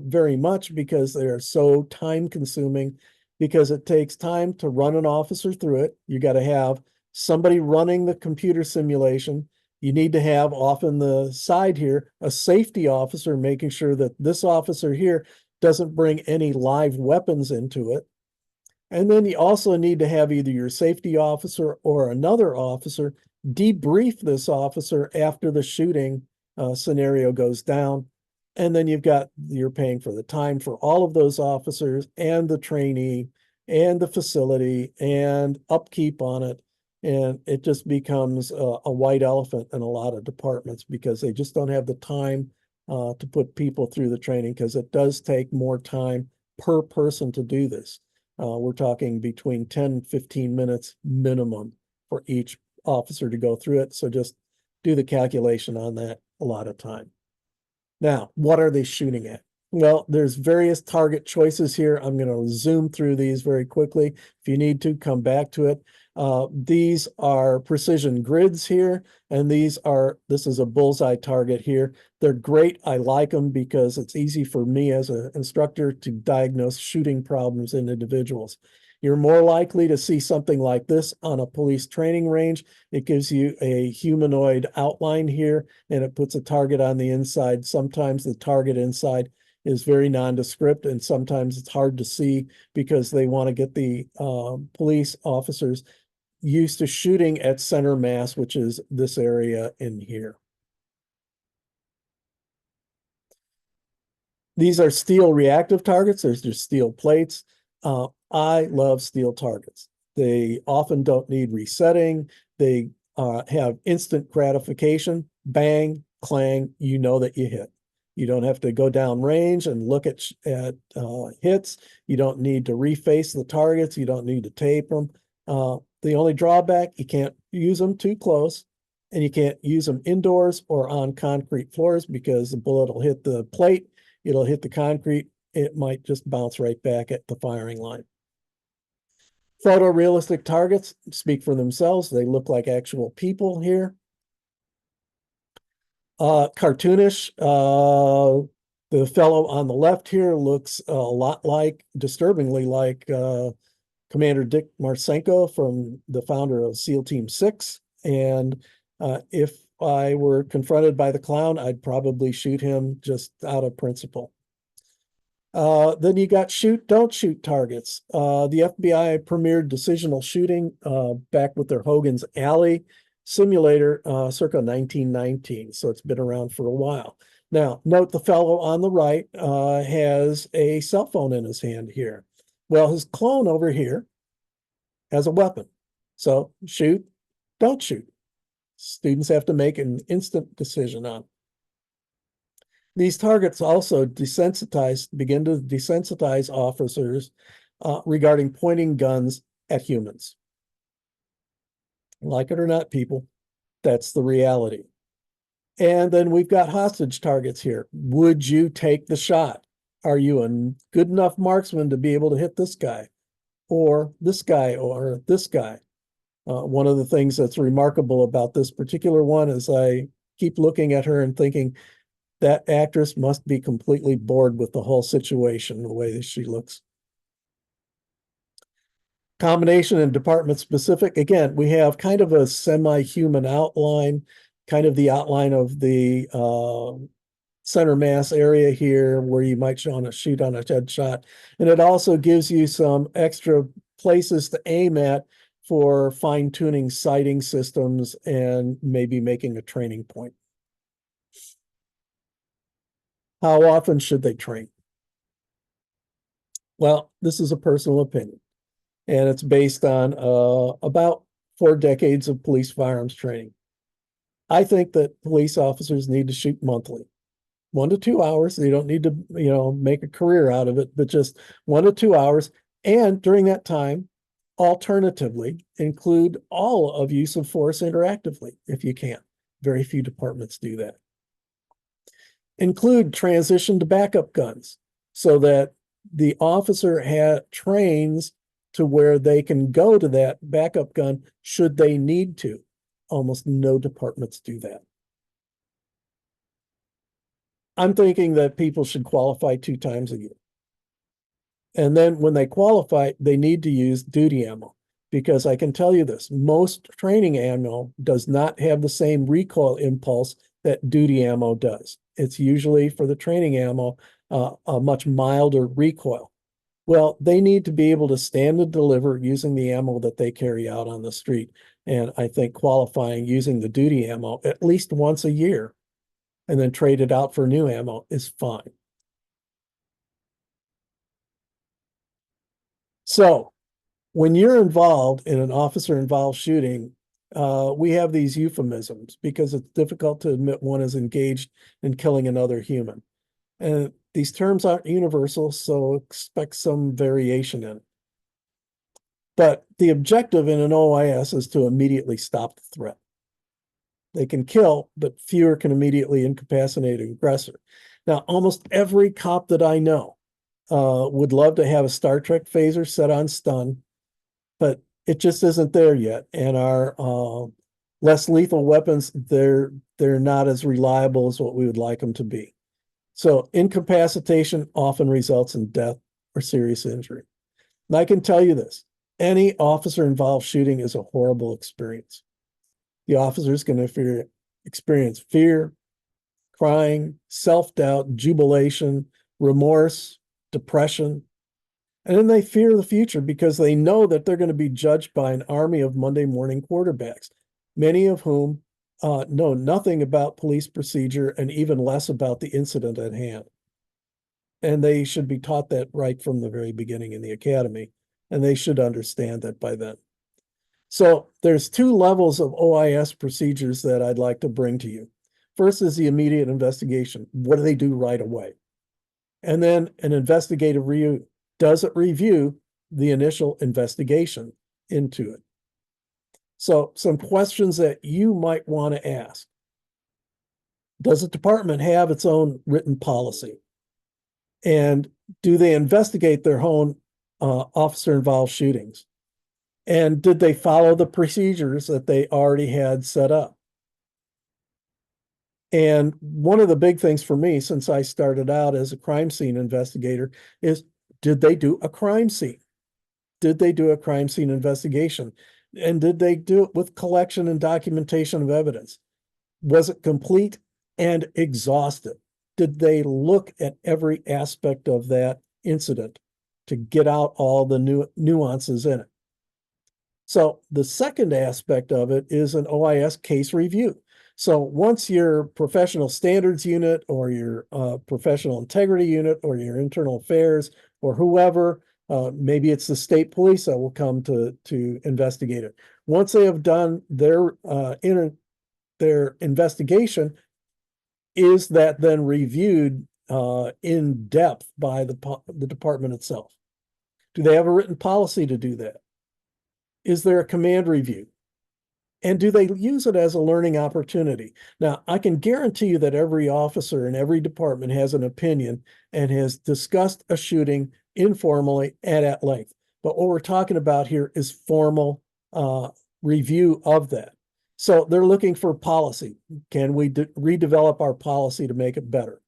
very much because they're so time consuming, because it takes time to run an officer through it. You got to have somebody running the computer simulation. You need to have off in the side here, a safety officer making sure that this officer here doesn't bring any live weapons into it. And then you also need to have either your safety officer or another officer debrief this officer after the shooting scenario goes down. And then you're paying for the time for all of those officers and the trainee and the facility and upkeep on it. And it just becomes a white elephant in a lot of departments because they just don't have the time to put people through the training, because it does take more time per person to do this. We're talking between 10 and 15 minutes minimum for each officer to go through it. So just do the calculation on that a lot of time. Now, what are they shooting at? Well, there's various target choices here. I'm going to zoom through these very quickly. If you need to, come back to it. These are precision grids here, and this is a bullseye target here. They're great. I like them because it's easy for me as an instructor to diagnose shooting problems in individuals. You're more likely to see something like this on a police training range. It gives you a humanoid outline here, and it puts a target on the inside. Sometimes the target inside is very nondescript, and sometimes it's hard to see because they want to get the police officers used to shooting at center mass, which is this area in here. These are steel reactive targets. There's just steel plates. I love steel targets. They often don't need resetting. They have instant gratification. Bang, clang, you know that you hit. You don't have to go down range and look at hits. You don't need to reface the targets. You don't need to tape them. The only drawback, you can't use them too close, and you can't use them indoors or on concrete floors because the bullet will hit the plate, it'll hit the concrete, it might just bounce right back at the firing line. Photorealistic targets speak for themselves. They look like actual people here. Cartoonish. The fellow on the left here looks a lot like, disturbingly like, Commander Dick Marcinko, from the founder of SEAL Team 6. And if I were confronted by the clown, I'd probably shoot him just out of principle. Then you got shoot, don't shoot targets. The FBI premiered decisional shooting back with their Hogan's Alley simulator circa 1919. So it's been around for a while. Now, note the fellow on the right has a cell phone in his hand here. Well, his clone over here has a weapon. So shoot, don't shoot. Students have to make an instant decision on. These targets also begin to desensitize officers regarding pointing guns at humans. Like it or not, people, that's the reality. And then we've got hostage targets here. Would you take the shot? Are you a good enough marksman to be able to hit this guy or this guy or this guy? One of the things that's remarkable about this particular one is I keep looking at her and thinking that actress must be completely bored with the whole situation, the way that she looks. Combination and department specific. Again, we have kind of a semi-human outline, kind of the outline of the center mass area here where you might shoot on a headshot. And it also gives you some extra places to aim at for fine-tuning sighting systems and maybe making a training point. How often should they train? Well, this is a personal opinion, and it's based on about 4 decades of police firearms training. I think that police officers need to shoot monthly, 1 to 2 hours. They don't need to, make a career out of it, but just 1 to 2 hours. And during that time, alternatively, include all of use of force interactively if you can. Very few departments do that. Include transition to backup guns so that the officer trains to where they can go to that backup gun should they need to. Almost no departments do that. I'm thinking that people should qualify 2 times a year. And then when they qualify, they need to use duty ammo, because I can tell you this, most training ammo does not have the same recoil impulse that duty ammo does. It's usually for the training ammo, a much milder recoil. Well, they need to be able to stand and deliver using the ammo that they carry out on the street. And I think qualifying using the duty ammo at least once a year and then trade it out for new ammo is fine. So when you're involved in an officer-involved shooting, we have these euphemisms because it's difficult to admit one is engaged in killing another human. And these terms aren't universal, so expect some variation in it. But the objective in an OIS is to immediately stop the threat. They can kill, but fewer can immediately incapacitate an aggressor. Now, almost every cop that I know would love to have a Star Trek phaser set on stun, but it just isn't there yet. And our less lethal weapons, they're not as reliable as what we would like them to be. So incapacitation often results in death or serious injury. And I can tell you this, any officer-involved shooting is a horrible experience. The officer is going to experience fear, crying, self-doubt, jubilation, remorse, depression. And then they fear the future because they know that they're going to be judged by an army of Monday morning quarterbacks, many of whom know nothing about police procedure and even less about the incident at hand. And they should be taught that right from the very beginning in the academy, and they should understand that by then. So there's 2 levels of OIS procedures that I'd like to bring to you. First is the immediate investigation. What do they do right away? And then an investigative review. Does it review the initial investigation into it? So some questions that you might want to ask. Does the department have its own written policy? And do they investigate their own officer-involved shootings? And did they follow the procedures that they already had set up? And one of the big things for me, since I started out as a crime scene investigator, is did they do a crime scene? Did they do a crime scene investigation? And did they do it with collection and documentation of evidence? Was it complete and exhaustive? Did they look at every aspect of that incident to get out all the nuances in it? So the second aspect of it is an OIS case review. So once your professional standards unit or your professional integrity unit or your internal affairs or whoever, maybe it's the state police that will come to investigate it. Once they have done their investigation, is that then reviewed in depth by the department itself? Do they have a written policy to do that? Is there a command review? And do they use it as a learning opportunity? Now, I can guarantee you that every officer in every department has an opinion and has discussed a shooting informally and at length. But what we're talking about here is formal review of that. So they're looking for policy. Can we redevelop our policy to make it better?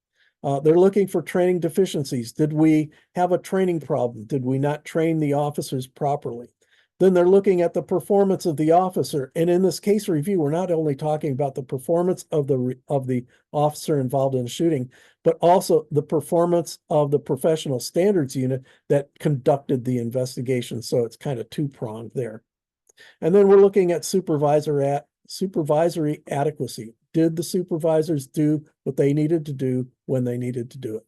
They're looking for training deficiencies. Did we have a training problem? Did we not train the officers properly? Then they're looking at the performance of the officer. And in this case review, we're not only talking about the performance of the officer involved in the shooting, but also the performance of the professional standards unit that conducted the investigation. So it's kind of two-pronged there. And then we're looking at supervisory adequacy. Did the supervisors do what they needed to do when they needed to do it?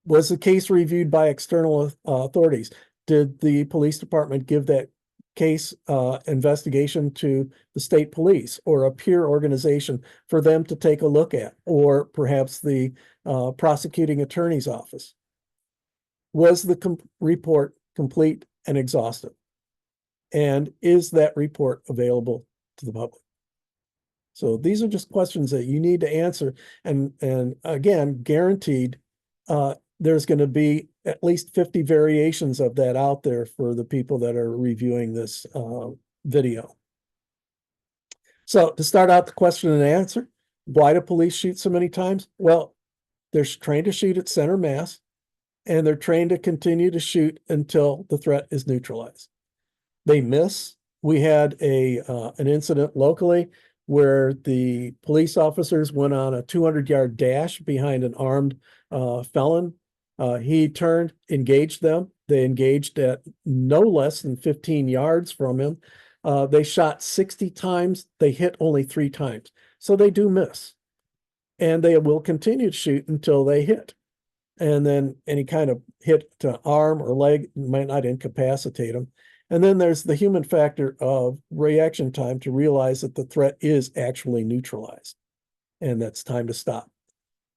Was the case reviewed by external authorities? Did the police department give that case investigation to the state police or a peer organization for them to take a look at, or perhaps the prosecuting attorney's office? Was the report complete and exhaustive? And is that report available to the public? So these are just questions that you need to answer. And again, guaranteed, there's going to be at least 50 variations of that out there for the people that are reviewing this video. So to start out the question and answer, why do police shoot so many times? Well, they're trained to shoot at center mass, and they're trained to continue to shoot until the threat is neutralized. They miss. We had an incident locally where the police officers went on a 200-yard dash behind an armed felon. He turned, engaged them. They engaged at no less than 15 yards from him. They shot 60 times. They hit only 3 times. So they do miss. And they will continue to shoot until they hit. And then any kind of hit to arm or leg might not incapacitate them. And then there's the human factor of reaction time to realize that the threat is actually neutralized. And that's time to stop.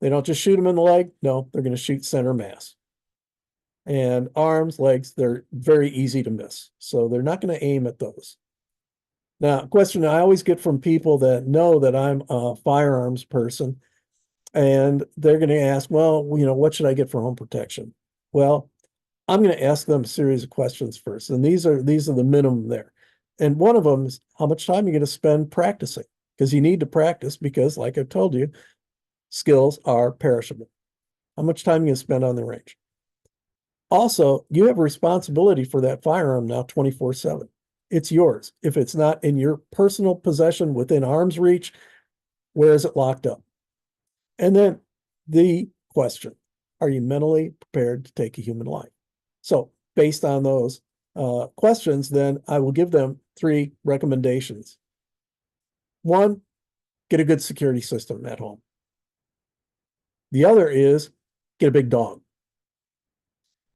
They don't just shoot them in the leg. No, they're going to shoot center mass. And arms, legs, they're very easy to miss. So they're not going to aim at those. Now, a question I always get from people that know that I'm a firearms person, and they're going to ask, well, what should I get for home protection? Well, I'm going to ask them a series of questions first. And these are the minimum there. And one of them is, how much time are you going to spend practicing? Because you need to practice because, like I told you, skills are perishable. How much time are you going to spend on the range? Also, you have a responsibility for that firearm now 24/7. It's yours. If it's not in your personal possession within arm's reach, where is it locked up? And then the question, are you mentally prepared to take a human life? So based on those questions, then I will give them 3 recommendations. 1, get a good security system at home. The other is get a big dog.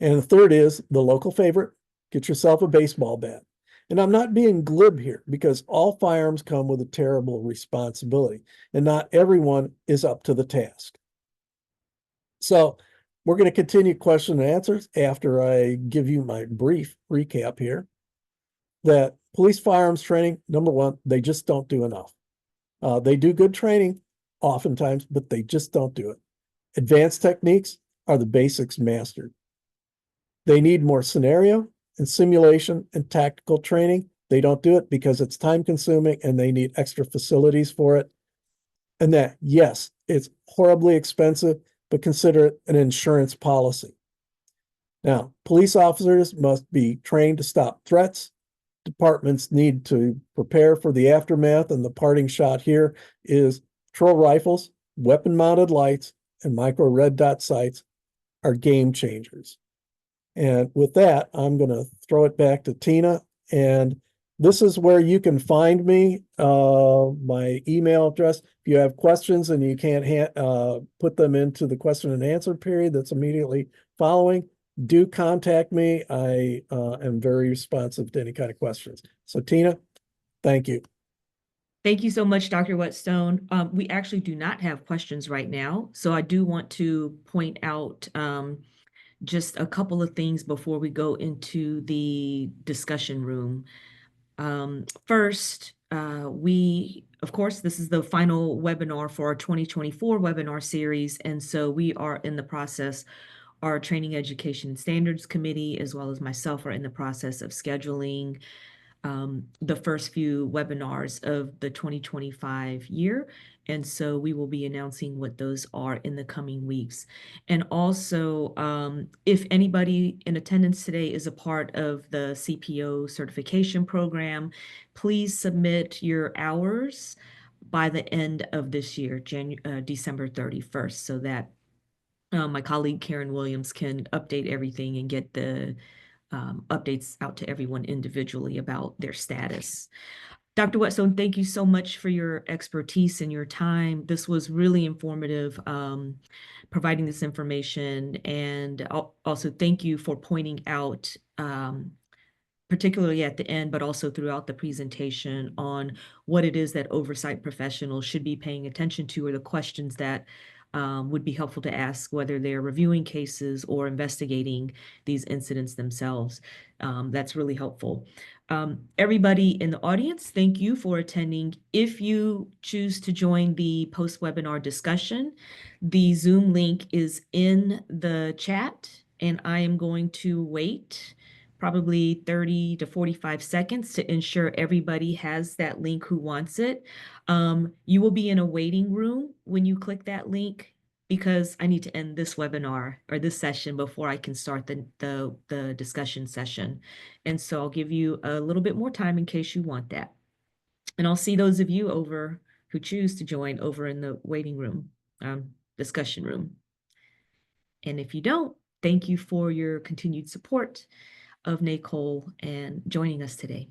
And the third is the local favorite, get yourself a baseball bat. And I'm not being glib here because all firearms come with a terrible responsibility, and not everyone is up to the task. So we're going to continue question and answers after I give you my brief recap here. That police firearms training, number 1, they just don't do enough. They do good training oftentimes, but they just don't do it. Advanced techniques are the basics mastered. They need more scenario and simulation and tactical training. They don't do it because it's time consuming and they need extra facilities for it. And that, yes, it's horribly expensive, but consider it an insurance policy. Now, police officers must be trained to stop threats. Departments need to prepare for the aftermath, and the parting shot here is patrol rifles, weapon-mounted lights, and micro red dot sights are game changers. And with that, I'm going to throw it back to Tina. And this is where you can find me, my email address. If you have questions and you can't put them into the question and answer period that's immediately following, do contact me. I am very responsive to any kind of questions. So Tina, thank you. Thank you so much, Dr. Whetstone. We actually do not have questions right now. So I do want to point out just a couple of things before we go into the discussion room. First, of course, this is the final webinar for our 2024 webinar series. And so we are in the process, our Training Education Standards Committee, as well as myself, are in the process of scheduling the first few webinars of the 2025 year. And so we will be announcing what those are in the coming weeks. And also, if anybody in attendance today is a part of the CPO certification program, please submit your hours by the end of this year, December 31st, so that my colleague Karen Williams can update everything and get the updates out to everyone individually about their status. Dr. Whetstone, thank you so much for your expertise and your time. This was really informative, providing this information. And also thank you for pointing out, particularly at the end, but also throughout the presentation, on what it is that oversight professionals should be paying attention to, or the questions that would be helpful to ask, whether they're reviewing cases or investigating these incidents themselves. That's really helpful. Everybody in the audience, thank you for attending. If you choose to join the post-webinar discussion, the Zoom link is in the chat, and I am going to wait probably 30 to 45 seconds to ensure everybody has that link who wants it. You will be in a waiting room when you click that link, because I need to end this webinar or this session before I can start the discussion session. And so I'll give you a little bit more time in case you want that. And I'll see those of you who choose to join over in the waiting room, discussion room. And if you don't, thank you for your continued support of NACOLE and joining us today.